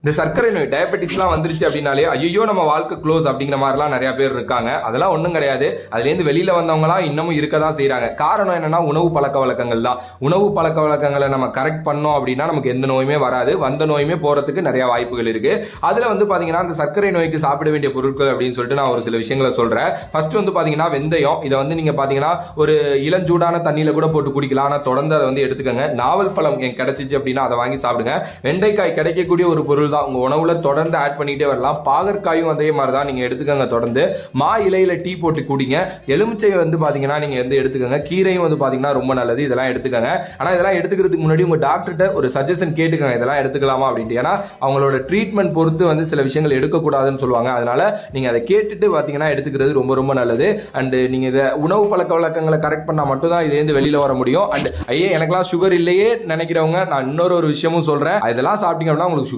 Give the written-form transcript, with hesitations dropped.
இந்த சர்க்கரை நோய் டயபெட்டிஸ்லாம் வந்துருச்சு அப்படின்னாலே ஐயோ நம்ம வாழ்க்கை க்ளோஸ் அப்படிங்கிற மாதிரிலாம் நிறைய பேர் இருக்காங்க. அதெல்லாம் ஒன்றும் கிடையாது. அதுலேருந்து வெளியில வந்தவங்கலாம் இன்னமும் இருக்க தான் செய்யறாங்க. காரணம் என்னன்னா உணவு பழக்க வழக்கங்கள் தான். உணவு பழக்க வழக்கங்களை நம்ம கரெக்ட் பண்ணோம் அப்படின்னா நமக்கு எந்த நோயுமே வராது. வந்த நோயுமே போறதுக்கு நிறைய வாய்ப்புகள் இருக்கு. அதுல வந்து பாத்தீங்கன்னா இந்த சர்க்கரை நோய்க்கு சாப்பிட வேண்டிய பொருட்கள் அப்படின்னு சொல்லிட்டு நான் ஒரு சில விஷயங்களை சொல்றேன். ஃபர்ஸ்ட் வந்து பாத்தீங்கன்னா வெந்தயம். இதை வந்து நீங்க பாத்தீங்கன்னா ஒரு இளஞ்சூடான தண்ணியில கூட போட்டு குடிக்கலாம். ஆனா தொடர்ந்து அதை வந்து எடுத்துக்கங்க. நாவல் பழம் கிடைச்சிச்சு அப்படின்னா அதை வாங்கி சாப்பிடுங்க. வெண்டைக்காய் கிடைக்கக்கூடிய ஒரு பொருள் தான். உங்க உணவுல தொடர்ந்து ஆட் பண்ணிட்டே வரலாம். பாகற்காயும் அதே மாதிரி தான், நீங்க எடுத்துக்கங்க. தொடர்ந்து மா இலையில டீ போட்டு குடிங்க. எலுமிச்சை வந்து பாத்தீங்கன்னா நீங்க வந்து எடுத்துக்கங்க. கீரையும் வந்து பாத்தீங்கன்னா ரொம்ப நல்லது. இதெல்லாம் எடுத்துக்கங்க. ஆனா இதெல்லாம் எடுத்துக்கிறதுக்கு முன்னாடி உங்க டாக்டர்கிட்ட ஒரு சஜஷன் கேட்டுக்கங்க. இதெல்லாம் எடுத்துக்கலாமா அப்படின்ட்டு. ஏன்னா அவங்களோட ட்ரீட்மெண்ட் பொறுத்து வந்து சில விஷயங்கள் எடுக்கக்கூடாதுன்னு சொல்லுவாங்க. அதனால நீங்க அதை கேட்டுட்டு பாத்தீங்கன்னா எடுத்துக்கிறது ரொம்ப ரொம்ப நல்லது. அண்ட் நீங்க இதை உணவு பழக்க வழக்கங்களை கரெக்ட் பண்ணா மட்டும் தான் இதுலேருந்து வெளியில வர முடியும். அண்ட் ஐயே எனக்கெல்லாம் சுகர் இல்லையே நினைக்கிறவங்க நான் இன்னொரு விஷயமும் சொல்றேன். இதெல்லாம் சாப்பிட்டீங்க அப்படின்னா உங்களுக்கு சுகர்